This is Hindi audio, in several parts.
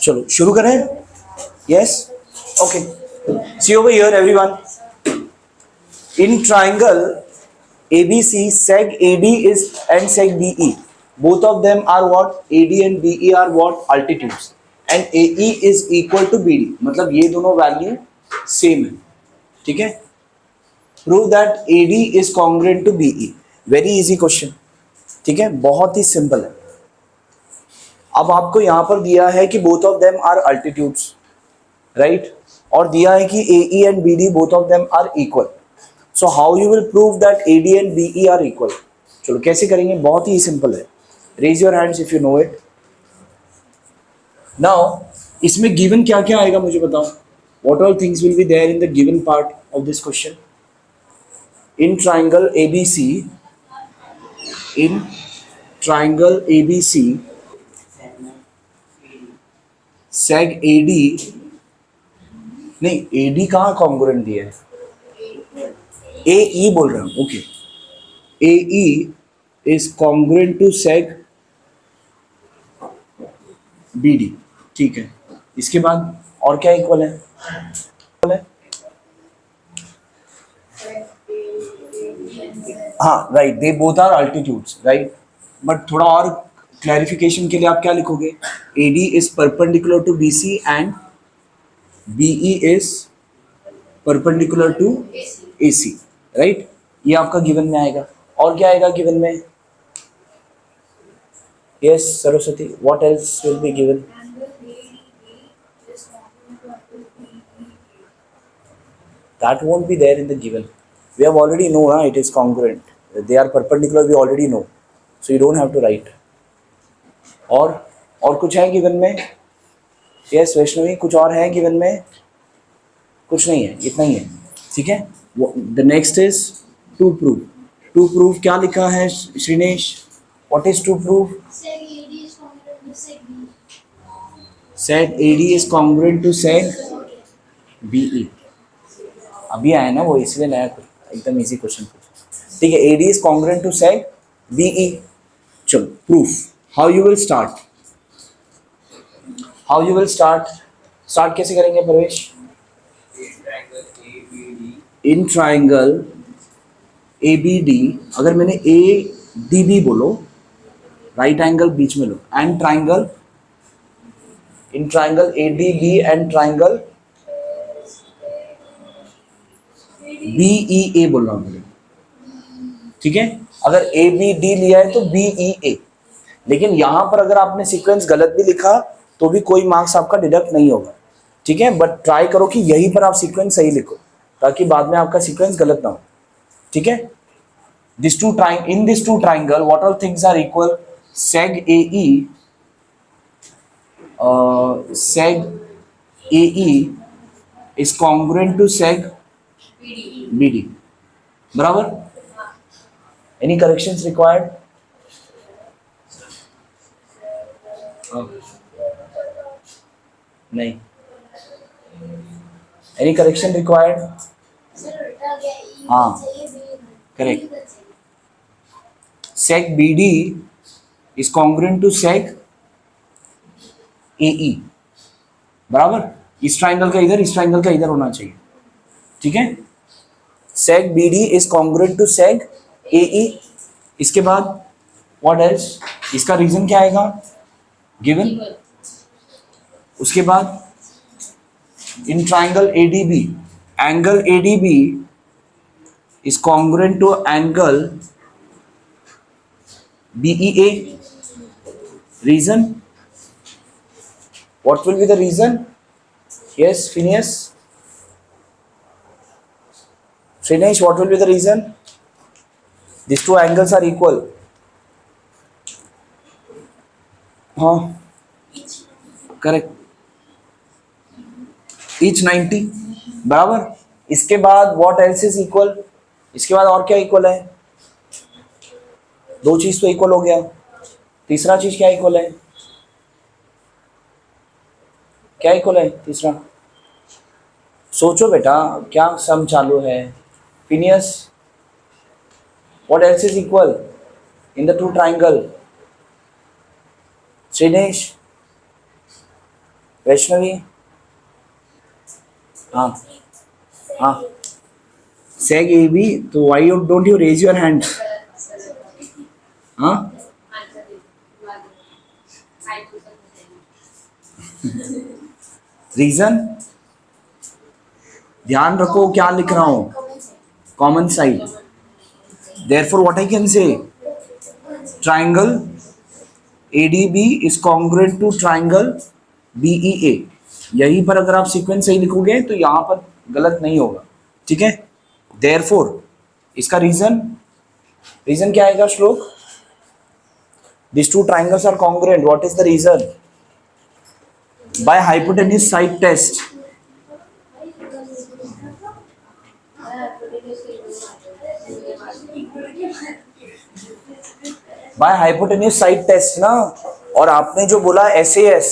चलो शुरू करें. Yes. Okay. See over here everyone. In triangle ABC, seg AD is and seg BE. Both of them are what? AD and BE are what? Altitudes. And AE is equal to BD. मतलब ये दोनों वैल्यू सेम है. ठीक है. Prove that AD is congruent to BE. Very easy question. ठीक है. बहुत ही सिंपल है. अब आपको यहाँ पर दिया है कि both of them are altitudes, right? और दिया है कि AE and BD both of them are equal. So how you will prove that AD and BE are equal? चलो कैसे करेंगे? बहुत ही सिंपल है. Raise your hands if you know it. Now इसमें given क्या क्या आएगा मुझे बताओ. What all things will be there in the given part of this question? In triangle ABC, seg AD, नहीं AD कहाँ कॉन्ग्रुएंट दिया है? AE बोल रहा हूं. Okay. AE is congruent to seg BD. ठीक है. इसके बाद और क्या इक्वल है? हाँ right. They both are altitudes right. But थोड़ा और क्लैरिफिकेशन के लिए आप क्या लिखोगे? AD is perpendicular to BC and BE is perpendicular to AC. Right. ये आपका गिवन में आएगा. और क्या आएगा गिवन में? Yes Saraswati. What else will be given? That won't be there in the given. We have already know it is congruent. They are perpendicular. We already know, so you don't have to write. और कुछ है गिवन में? यस वैष्णवी. कुछ और है गिवन में? कुछ नहीं है. इतना ही है. ठीक है. The next is to prove. To prove क्या लिखा है Shrinesh? What is to prove? Seg AD is congruent to seg BE. अभी आया ना वो, इसलिए नया एकदम इजी क्वेश्चन पूछा. ठीक है. AD is congruent to seg BE. चलो proof. How you will start? Start कैसे करेंगे प्रवेश? इन ट्राइंगल ABD, अगर मैंने ADB बोलो, राइट एंगल बीच में लो, and triangle in triangle ADB and triangle BEA बोल रहा हूँ. ठीक है. अगर ABD लिया है तो BEA. लेकिन यहां पर अगर आपने सीक्वेंस गलत भी लिखा तो भी कोई मार्क्स आपका डिडक्ट नहीं होगा. ठीक है. बट ट्राई करो कि यहीं पर आप सीक्वेंस सही लिखो ताकि बाद में आपका सीक्वेंस गलत ना हो. ठीक है. In these two triangle, what all things are equal? Seg AE is congruent to seg BD. बराबर. Any corrections required? नहीं. Any correction required? हाँ correct. seg BD is congruent to seg AE. बराबर. इस ट्राइंगल का इधर, इस ट्राइंगल का इधर होना चाहिए. ठीक है. seg BD is congruent to seg AE. इसके बाद what else? इसका रीजन क्या आएगा? गिवन. उसके बाद इन triangle ADB, angle ADB is congruent to angle BEA. Reason? What will be the reason? Yes, Phineas. Phineas, what will be the reason? These two angles are equal. हाँ करेक्ट. each 90. बराबर. इसके बाद what else is equal? इसके बाद और क्या इक्वल है? दो चीज तो इक्वल हो गया. तीसरा चीज क्या इक्वल है? क्या इक्वल है तीसरा? सोचो बेटा, क्या सम चालू है? Phineas, what else is equal in the two triangle? Shrinesh, Vaishnavi, हाँ हाँ, सेग ए बी, तो why you don't you raise your hand? हाँ, रीजन ध्यान रखो क्या लिख रहा हूं, common side. Therefore what I can say, triangle ADB is congruent to triangle BEA। यहीं पर अगर आप सीक्वेंस सही लिखोगे तो यहां पर गलत नहीं होगा, ठीक है। देयरफॉर इसका रीजन क्या आएगा श्लोक? These two triangles are congruent. What is the reason? By hypotenuse side test. By hypotenuse side test ना। और आपने जो बोला SAS,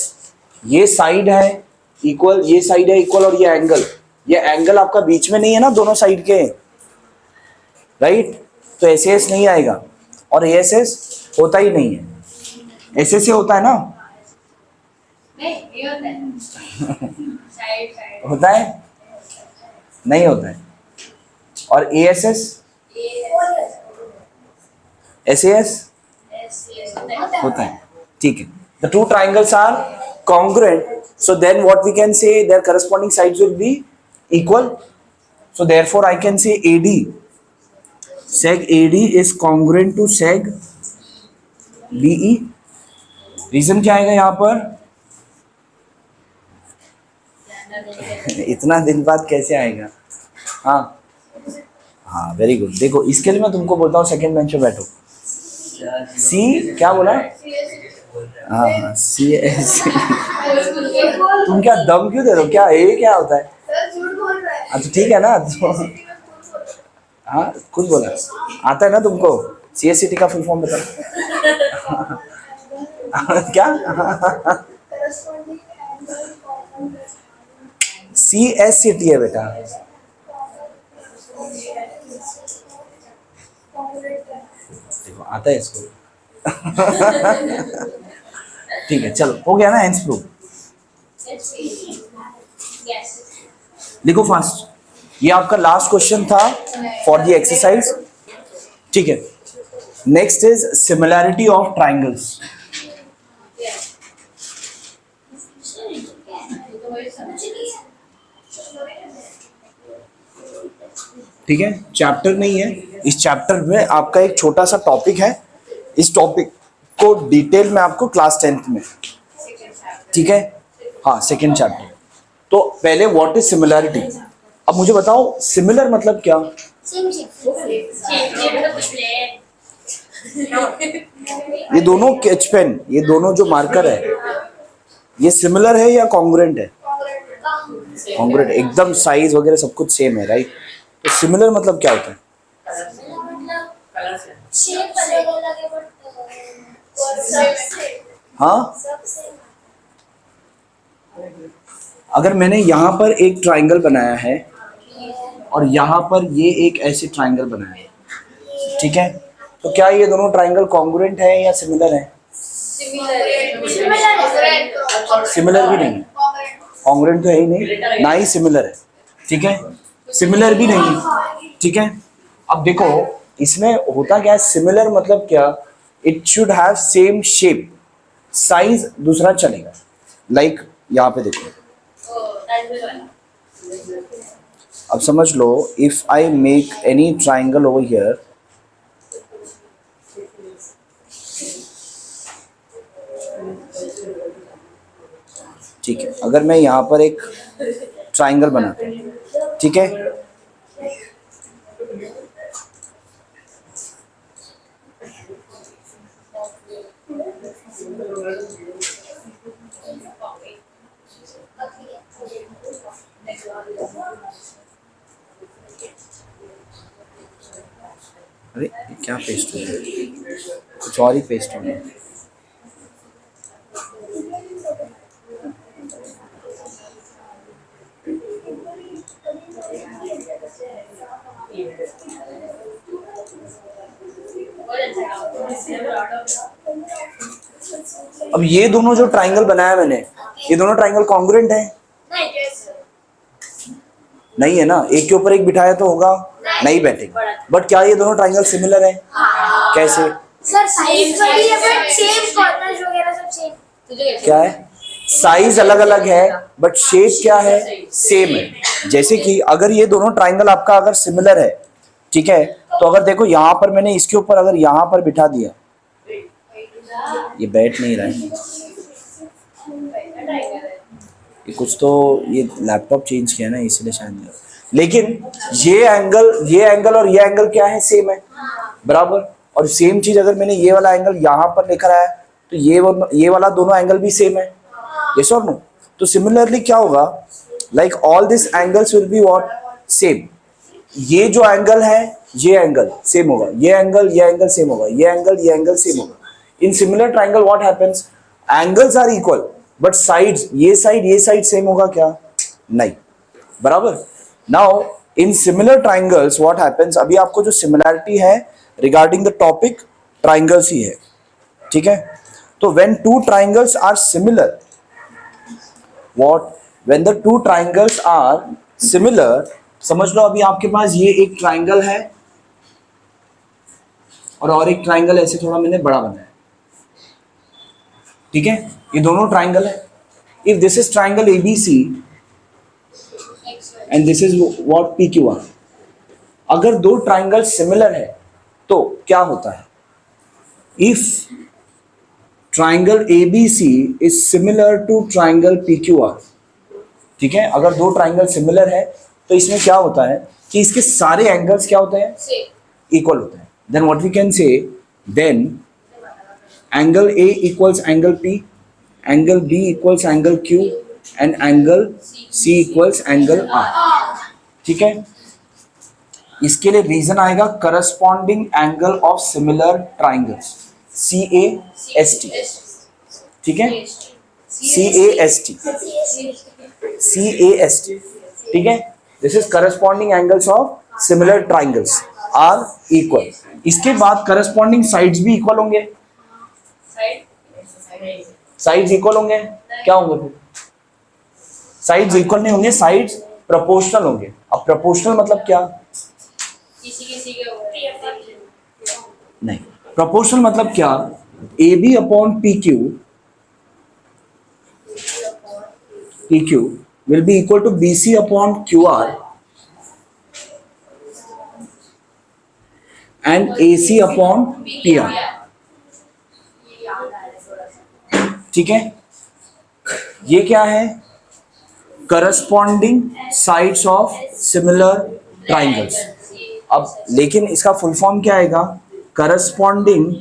ये साइड है इक्वल, ये साइड है इक्वल, और ये एंगल आपका बीच में नहीं है ना दोनों साइड के, राइट? तो SAS नहीं आएगा, और ASS होता ही नहीं है। SS से होता है ना? नहीं होता है। होता है? नहीं होता है। और ASS, SAS होता है, ठीक है। The two triangles are congruent, so then what we can say, their corresponding sides will be equal. So therefore I can say seg AD is congruent to seg BE। Reason क्या आएगा यहाँ पर? इतना दिन बाद कैसे आएगा? हाँ हाँ, वेरी गुड। देखो इसके लिए मैं तुमको बोलता हूँ सेकंड बेंच पे बैठो। सी क्या बोला? हाँ हाँ, CS। तुम क्या दम क्यों दे रहे हो? क्या ये क्या होता है? हाँ तो ठीक है ना, तो हाँ खुद बोला, आता है ना तुमको? CSCT का फुल फॉर्म बता। क्या? CSCT है बेटा। देखो आता है इसको। ठीक है चलो, हो गया ना हेंस प्रूफ। लिखो फास्ट। ये आपका लास्ट क्वेश्चन था फॉर द एक्सरसाइज, ठीक है। Next is similarity of triangles. ठीक है, चैप्टर नहीं है, इस चैप्टर में आपका एक छोटा सा टॉपिक है। इस टॉपिक को डिटेल में आपको क्लास 10th में, ठीक है। हाँ सेकेंड चैप्टर। तो पहले व्हाट इज सिमिलैरिटी। अब मुझे बताओ सिमिलर मतलब क्या? ये दोनों स्केच पेन, ये दोनों जो मार्कर है, ये सिमिलर है या कॉन्ग्रुएंट है? कॉन्ग्रुएंट, एकदम साइज वगैरह सब कुछ सेम है, राइट। तो सिमिलर मतलब क्या होता है? हाँ, अगर मैंने यहाँ पर एक ट्राइंगल बनाया है और यहाँ पर ये एक ऐसे ट्राइंगल बनाया है, ठीक है, तो क्या ये दोनों ट्राइंगल कॉन्ग्रुएंट है या सिमिलर है? सिमिलर भी नहीं है, कॉन्ग्रुएंट तो है ही नहीं, ना ही सिमिलर है, ठीक है। सिमिलर भी नहीं, ठीक है। अब देखो इसमें होता क्या है, सिमिलर मतलब क्या? It should have same shape, size दूसरा चलेगा। लाइक यहाँ पे देखो, अब समझ लो, if I make any triangle over here, ठीक है, अगर मैं यहाँ पर एक ट्राइंगल बनाता हूँ, ठीक है, अरे क्या पेस्ट हो गया, कुछ और ही पेस्ट हो गया। अब ये दोनों जो ट्राइंगल बनाया मैंने, ये दोनों ट्राइंगल कॉन्ग्रुएंट है? नहीं है ना, एक के ऊपर एक बिठाया तो होगा नहीं बैठेगा। बट क्या ये दोनों ट्राइंगल सिमिलर है? कैसे? सर साइज बड़ी है बट सेम कॉर्नर्स वगैरह सब सेम। क्या है? साइज अलग अलग है बट शेप क्या है? सेम है। जैसे कि अगर ये दोनों ट्राइंगल आपका अगर सिमिलर है, ठीक है, तो अगर देखो यहाँ पर मैंने इसके ऊपर अगर यहाँ पर बिठा दिया, ये बैठ नहीं रहा है, ये कुछ तो ये लैपटॉप चेंज किया ना इसलिए शायद। लेकिन ये एंगल और ये एंगल क्या है? सेम है, बराबर। और सेम चीज अगर मैंने ये वाला एंगल यहाँ पर लिखा है तो ये वाला दोनों एंगल भी सेम है, यस और नो? तो सिमिलरली क्या होगा, like all this angles will be what? Same. ये जो एंगल है ये एंगल सेम होगा, ये एंगल सेम होगा, ये एंगल सेम होगा। In similar triangle what happens? Angles are equal but sides, ये साइड सेम होगा क्या? नहीं, बराबर। Now in similar triangles what happens, अभी आपको जो सिमिलैरिटी है रिगार्डिंग द टॉपिक ट्राइंगल्स ही है, ठीक है। तो when two triangles are similar, when the two triangles are similar, समझ लो अभी आपके पास ये एक ट्राइंगल है और एक ट्राइंगल ऐसे थोड़ा मैंने बड़ा बनाया, ठीक है, ये दोनों ट्राइंगल है। If this is triangle ABC and this is what PQR, अगर दो ट्राइंगल सिमिलर है तो क्या होता है? If triangle ABC is similar to triangle PQR, ठीक है, अगर दो ट्राइंगल सिमिलर है तो इसमें क्या होता है कि इसके सारे एंगल्स क्या होते हैं? इक्वल होते हैं। Then what we can say, then angle A equals angle P, angle B equals angle Q and angle C equals angle R, ठीक है। इसके लिए रीजन आएगा corresponding angle of similar triangles, CAST, ठीक है, CAST, ठीक है। This is corresponding angles of similar triangles are equal. इसके बाद करस्पॉन्डिंग साइड्स भी इक्वल होंगे, साइड्स इक्वल होंगे, क्या होंगे फिर? साइड्स इक्वल नहीं होंगे, साइड्स प्रोपोर्शनल होंगे। अब प्रोपोर्शनल मतलब क्या? नहीं, प्रोपोर्शनल मतलब क्या? AB upon PQ will be equal to BC upon QR and AC upon PR, ठीक है। ये क्या है? Corresponding sides of similar triangles. अब लेकिन इसका फुल फॉर्म क्या आएगा? Corresponding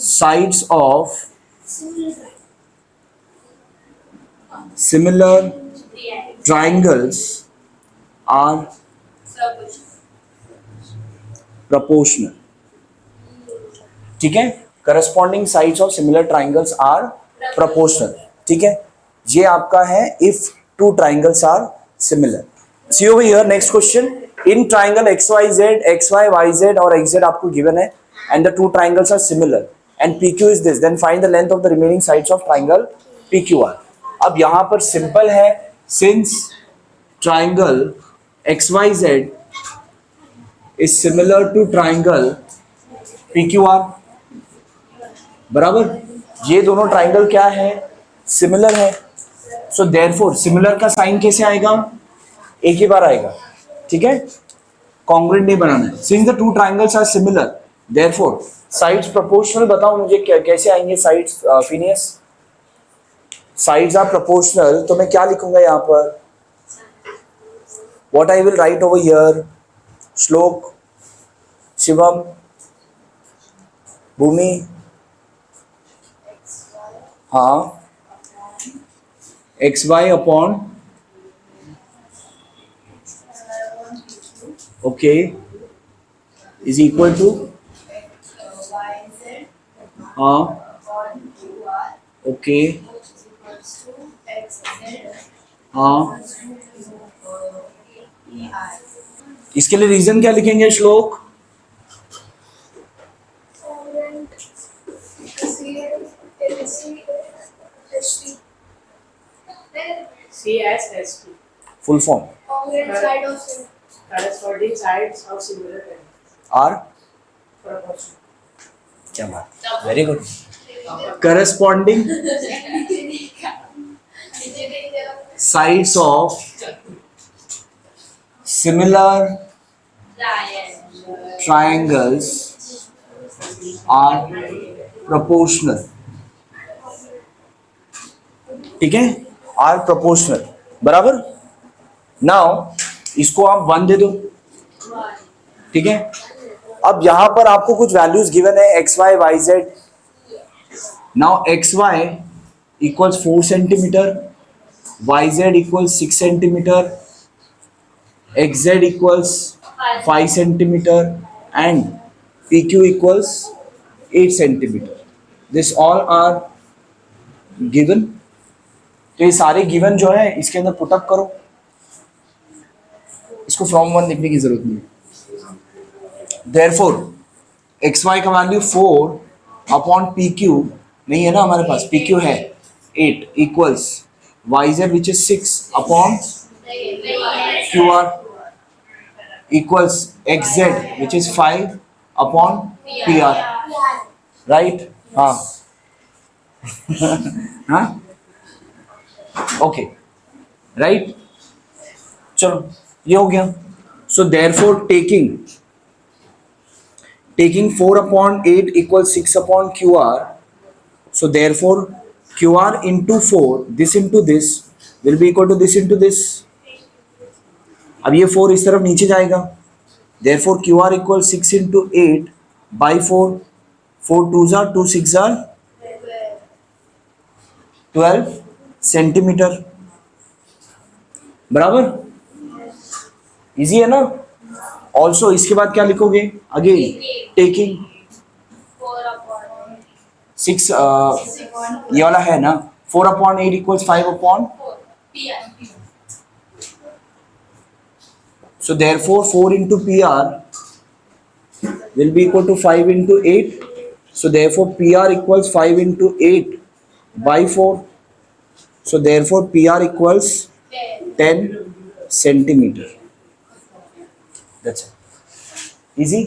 sides of similar triangles are proportional, ठीक है। corresponding sides of similar triangles are proportional, ठीक है। ये आपका है if two triangles are similar. See over here, next question. In triangle XYZ, XY, YZ और XZ आपको given है and the two triangles are similar and PQ is this, then find the length of the remaining sides of triangle PQR. अब यहां पर सिंपल है, since triangle XYZ is similar to triangle PQR, बराबर। ये दोनों ट्राइंगल क्या है? सिमिलर है। सो देयरफॉर सिमिलर का साइन कैसे आएगा? एक ही बार आएगा, ठीक है, कॉन्ग्रुएंट नहीं बनाना है। Since the two triangles are similar therefore sides proportional. बताओ मुझे कैसे आएंगे साइड्स? फिनियस, साइड्स आर प्रोपोर्शनल, तो मैं क्या लिखूंगा यहाँ पर? What I will write over here? Shlok, Shivam, Bhumi, हाँ, XY upon, okay, is equal to, हाँ, ओके, हाँ। इसके लिए रीजन क्या लिखेंगे? Shlok, CSST. Full form Corresponding sides of similar triangles. Are Proportion. क्या बात, very good. Corresponding sides of similar triangles are proportional. ठीक है, आर प्रोपोर्शनल. बराबर. नाउ इसको आप 1 दे दो. ठीक है. अब यहां पर आपको कुछ वैल्यूज गिवन है X Y Y Z. Now X Y equals 4 centimetre, Y Z equals 6 centimetre, X Z equals 5 centimetre and P Q equals 8 centimetre. This all are given. तो ये सारे गिवन जो है इसके अंदर पुटअप करो. इसको फ्रॉम 1 लिखने की जरूरत नहीं है. देयरफॉर एक्स वाई का वैल्यू 4 अपॉन पी क्यू नहीं है ना हमारे पास, पी क्यू है 8 equals Y Z which is 6 upon Q R equals X Z which is 5 upon P R. Right. हाँ हाँ ओके राइट. चलो ये हो गया. So therefore taking 4 upon 8 equals 6 upon QR. So therefore QR into 4, this into this will be equal to this into this. अब ये 4 इस तरफ नीचे जाएगा. Therefore QR equals 6 into 8 by 4. 4 2s are 2 6s are 12 centimetre. बराबर. इजी है ना. ऑल्सो इसके बाद क्या लिखोगे अगेन टेकिंग 6 ये वाला है ना 4 upon 8 equals 5 upon. So therefore 4 into PR will be equal to 5 into 8. So therefore PR equals 5 into 8 by 4. So therefore PR equals 10 centimeter. That's it. Easy.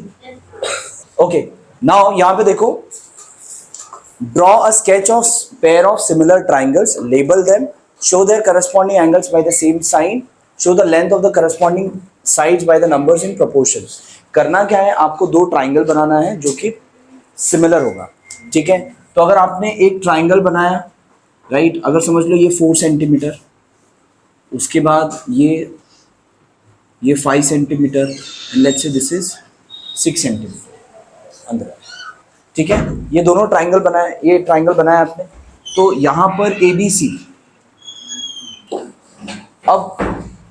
Okay. Now यहाँ पे देखो. Draw a sketch of pair of similar triangles. Label them. Show their corresponding angles by the same sign. Show the length of the corresponding sides by the numbers in proportions. करना क्या है, आपको दो ट्राइंगल बनाना है जो कि सिमिलर होगा. ठीक है. तो अगर आपने एक ट्राइंगल बनाया राइट, अगर समझ लो ये 4 सेंटीमीटर, उसके बाद ये 5 centimetre and let's say this is 6 centimetre अंदर. ठीक है. ये दोनों ट्राइंगल बनाए, ये ट्राइंगल बनाया आपने. तो यहाँ पर ABC. अब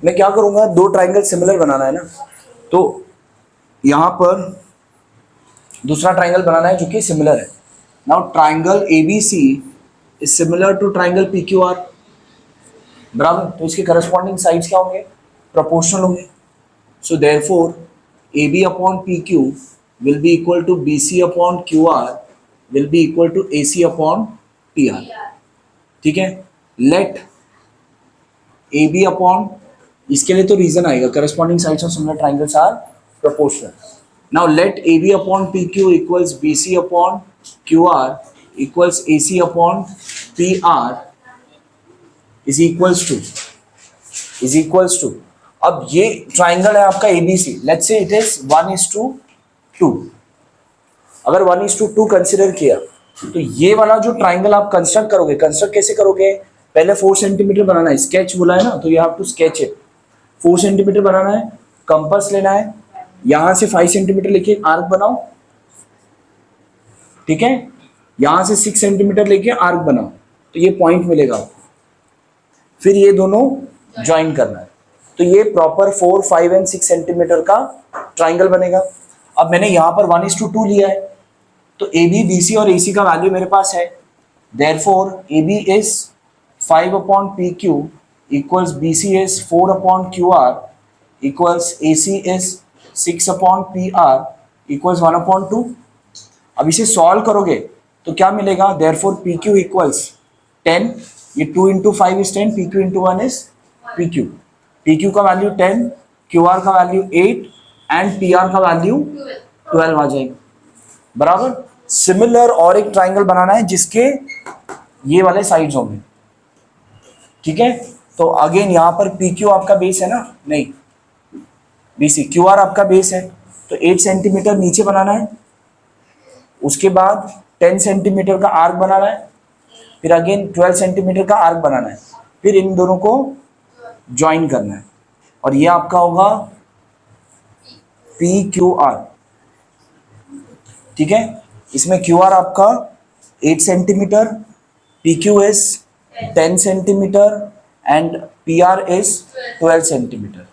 मैं क्या करूँगा, दो ट्राइंगल सिमिलर बनाना है ना, तो यहाँ पर दूसरा ट्राइंगल बनाना है जो कि सिमिलर है. Now triangle ABC is similar to triangle PQR. बराबर. तो इसके करस्पॉन्डिंग साइड्स क्या होंगे, प्रोपोर्शनल होंगे. So therefore AB upon PQ will be equal to BC upon QR will be equal to AC upon PR. ठीक है. Let AB upon, इसके लिए तो रीजन आएगा corresponding sides of similar triangles are proportional. Now let AB upon PQ equals BC upon QR equals AC upon PR is equals to अब ये ट्राइंगल है आपका ABC. Let's say it is 1:2. अगर 1:2 कंसिडर किया तो ये वाला जो ट्राइंगल आप कंस्ट्रक्ट करोगे, कंस्ट्रक्ट कैसे करोगे, पहले 4 सेंटीमीटर बनाना है. स्केच बोला है ना, तो you have to sketch it. 4 centimetre बनाना है. कंपास लेना है, यहां से 5 सेंटीमीटर लेके आर्क बनाओ. ठीक है. यहां से 6 सेंटीमीटर लेके आर्क बनाओ, तो ये पॉइंट मिलेगा. फिर ये दोनों ज्वाइन करना है, तो ये प्रॉपर 4, 5 एंड 6 सेंटीमीटर का ट्राइंगल बनेगा. अब मैंने यहाँ पर 1:2 लिया है, तो AB, BC और AC का वैल्यू मेरे पास है. Therefore AB is 5 upon PQ equals BC is 4 upon QR equals AC is 6 upon PR equals 1/2. अब इसे सॉल्व करोगे तो क्या मिलेगा, देयरफॉर पी क्यू इक्वल्स 10, ये 2 into 5 is 10, P Q into 1 is P Q. P Q का वैल्यू 10, क्यू आर का वैल्यू 8 एंड पी आर का वैल्यू 12 आ जाएगा, बराबर। सिमिलर और एक ट्राइंगल बनाना है जिसके ये वाले साइड्स होंगे, ठीक है। तो अगेन यहाँ पर पी क्यू आपका बेस है ना, नहीं बीसी, क्यू आर आपका बेस है, तो 8 सेंटीमीटर नीचे बनाना है, उसके बाद 10 सेंटीमीटर का आर्क बनाना है, फिर अगेन 12 सेंटीमीटर का आर्क बनाना है, फिर इन दोनों को ज्वाइन करना है, और ये आपका होगा पी क्यू आर, ठीक है। इसमें क्यू आर आपका 8 centimetre, P Q is 10 centimetre and P R is 12 centimetre.